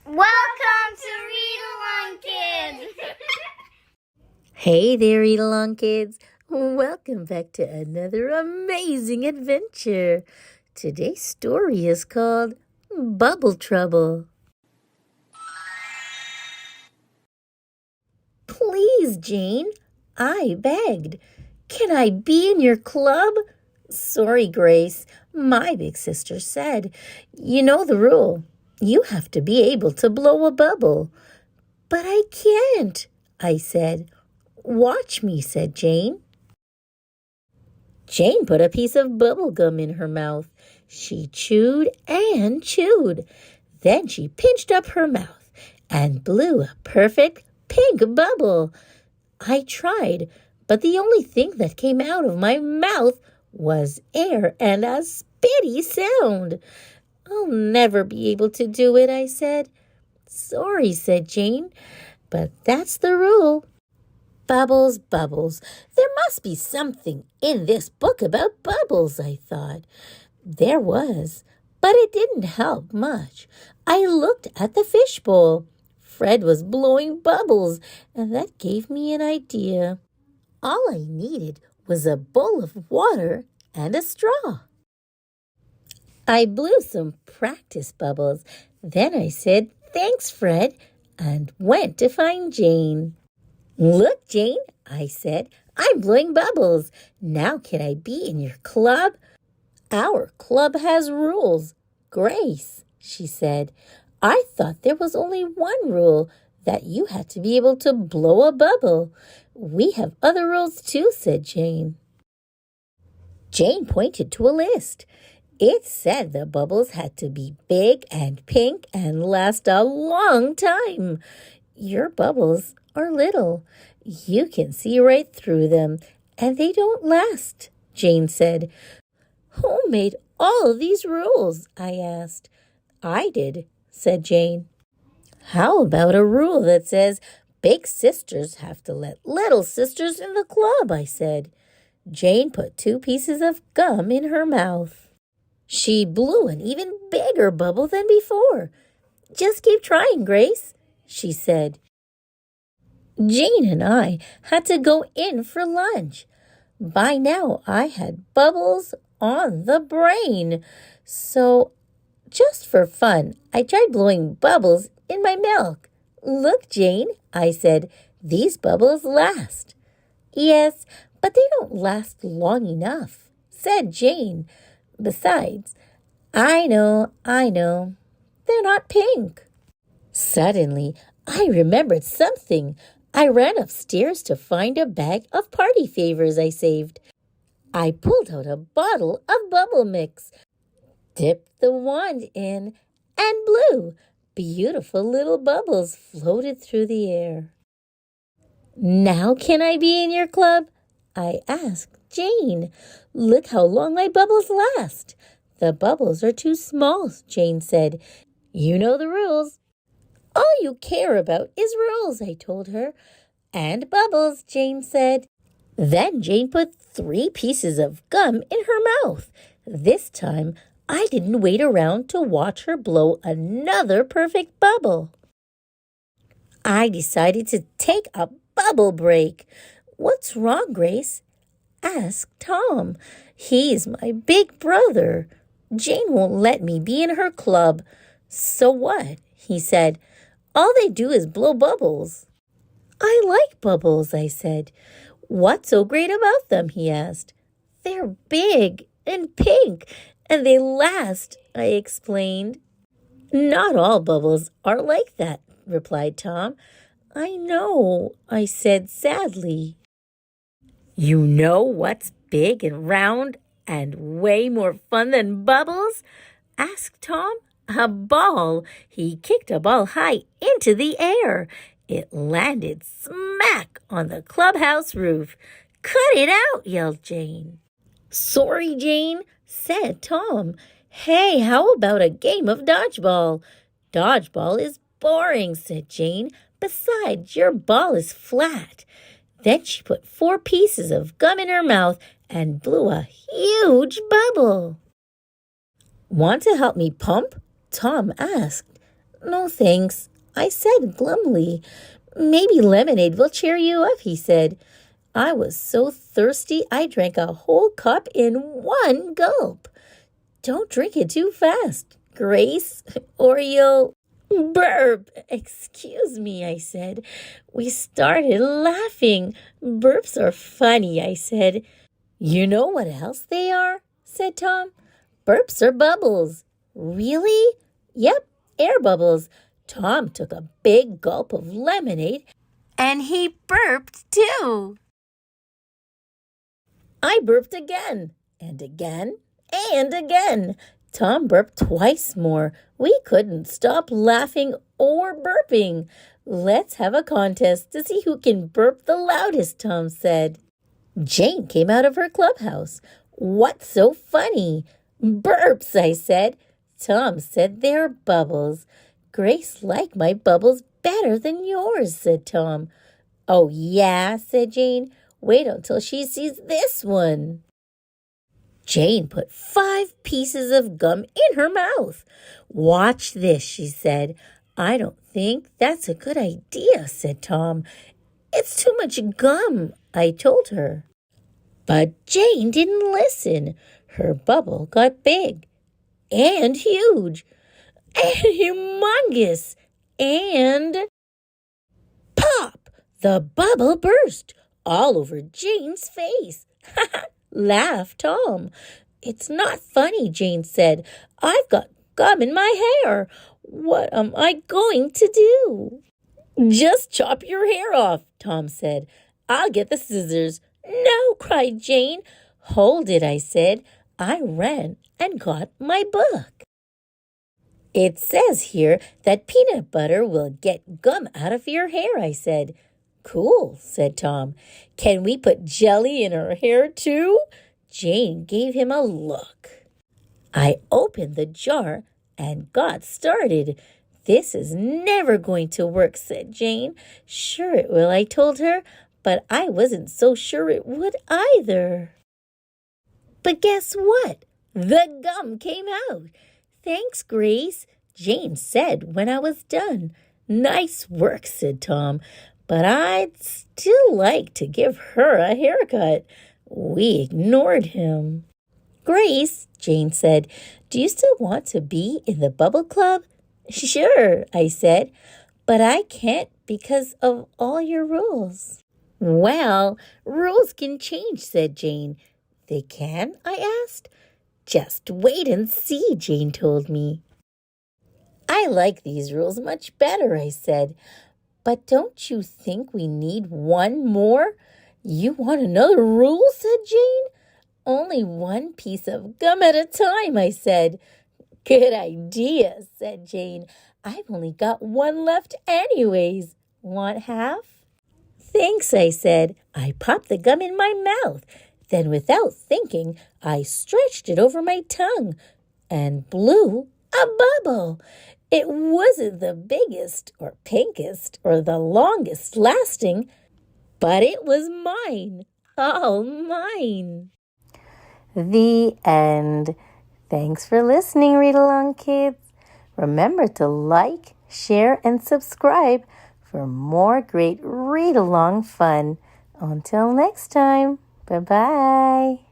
Welcome to Read Along Kids! Hey there, Aloud kids. Welcome back to another amazing adventure. Today's story is called Bubble Trouble. Please, Jane, I begged. Can I be in your club? Sorry, Grace, my big sister said. You know the rule. You have to be able to blow a bubble. But I can't, I said. Watch me, said Jane. Jane put a piece of bubble gum in her mouth. She chewed and chewed. Then she pinched up her mouth and blew a perfect pink bubble. I tried, but the only thing that came out of my mouth was air and a spitty sound. I'll never be able to do it, I said. Sorry, said Jane, but that's the rule. Bubbles, bubbles. There must be something in this book about bubbles, I thought. There was, but it didn't help much. I looked at the fishbowl. Fred was blowing bubbles, and that gave me an idea. All I needed was a bowl of water and a straw. I blew some practice bubbles. Then I said, "Thanks, Fred," and went to find Jane. "Look, Jane," I said, "I'm blowing bubbles. Now can I be in your club?" "Our club has rules, Grace," she said. "I thought there was only one rule, that you had to be able to blow a bubble." "We have other rules too," said Jane. Jane pointed to a list. It said the bubbles had to be big and pink and last a long time. Your bubbles are little. You can see right through them, and they don't last, Jane said. "Who made all of these rules?" I asked. "I did," said Jane. "How about a rule that says big sisters have to let little sisters in the club?" I said. Jane put 2 pieces of gum in her mouth. She blew an even bigger bubble than before. "Just keep trying, Grace," she said. Jane and I had to go in for lunch. By now, I had bubbles on the brain. So, just for fun, I tried blowing bubbles in my milk. "Look, Jane," I said, "these bubbles last." "Yes, but they don't last long enough," said Jane. "Besides, I know, they're not pink." Suddenly, I remembered something. I ran upstairs to find a bag of party favors I saved. I pulled out a bottle of bubble mix, dipped the wand in, and blew. Beautiful little bubbles floated through the air. "Now can I be in your club?" I asked Jane. "Look how long my bubbles last." "The bubbles are too small," Jane said. "You know the rules." "All you care about is rules," I told her. "And bubbles," Jane said. Then Jane put 3 pieces of gum in her mouth. This time, I didn't wait around to watch her blow another perfect bubble. I decided to take a bubble break. "What's wrong, Grace?" asked Tom. "He's my big brother. Jane won't let me be in her club." "So what?" he said. "All they do is blow bubbles." "I like bubbles," I said. "What's so great about them?" he asked. "They're big and pink, and they last," I explained. "Not all bubbles are like that," replied Tom. "I know," I said sadly. "You know what's big and round and way more fun than bubbles?" asked Tom. "A ball." He kicked a ball high into the air. It landed smack on the clubhouse roof. "Cut it out," yelled Jane. "Sorry, Jane," said Tom. "Hey, how about a game of dodgeball?" "Dodgeball is boring," said Jane. "Besides, your ball is flat." Then she put 4 pieces of gum in her mouth and blew a huge bubble. "Want to help me pump?" Tom asked. No thanks, I said glumly. Maybe lemonade will cheer you up, he said. I was so thirsty I drank a whole cup in one gulp. Don't drink it too fast, Grace, or you'll burp. Excuse me, I said. We started laughing. Burps are funny, I said. You know what else they are? Said Tom. Burps are bubbles. Really? Yep, air bubbles. Tom took a big gulp of lemonade and he burped too. I burped again and again and again. Tom burped twice more. We couldn't stop laughing or burping. Let's have a contest to see who can burp the loudest, Tom said. Jane came out of her clubhouse. What's so funny? Burps, I said. Tom said they're bubbles. Grace liked my bubbles better than yours, said Tom. Oh, yeah, said Jane. Wait until she sees this one. Jane put 5 pieces of gum in her mouth. Watch this, she said. I don't think that's a good idea, said Tom. It's too much gum, I told her. But Jane didn't listen. Her bubble got big and huge and humongous and pop! The bubble burst all over Jane's face. Laughed Tom. It's not funny, Jane said. I've got gum in my hair. What am I going to do? Just chop your hair off, Tom said. I'll get the scissors. No, cried Jane. Hold it, I said. I ran and got my book. It says here that peanut butter will get gum out of your hair, I said. Cool, said Tom. Can we put jelly in her hair too? Jane gave him a look. I opened the jar and got started. This is never going to work, said Jane. Sure it will, I told her, but I wasn't so sure it would either. But guess what? The gum came out. Thanks, Grace, Jane said when I was done. Nice work, said Tom, but I'd still like to give her a haircut. We ignored him. Grace, Jane said, do you still want to be in the bubble club? Sure, I said, but I can't because of all your rules. Well, rules can change, said Jane. They can? I asked. Just wait and see, Jane told me. I like these rules much better, I said. But don't you think we need one more? You want another rule, said Jane. Only one piece of gum at a time, I said. Good idea, said Jane. I've only got one left anyways. Want half? Thanks, I said. I popped the gum in my mouth. Then without thinking, I stretched it over my tongue and blew a bubble. It wasn't the biggest or pinkest or the longest lasting, but it was mine. All mine. The end. Thanks for listening, Read Along Kids. Remember to like, share, and subscribe for more great read-along fun. Until next time, bye-bye.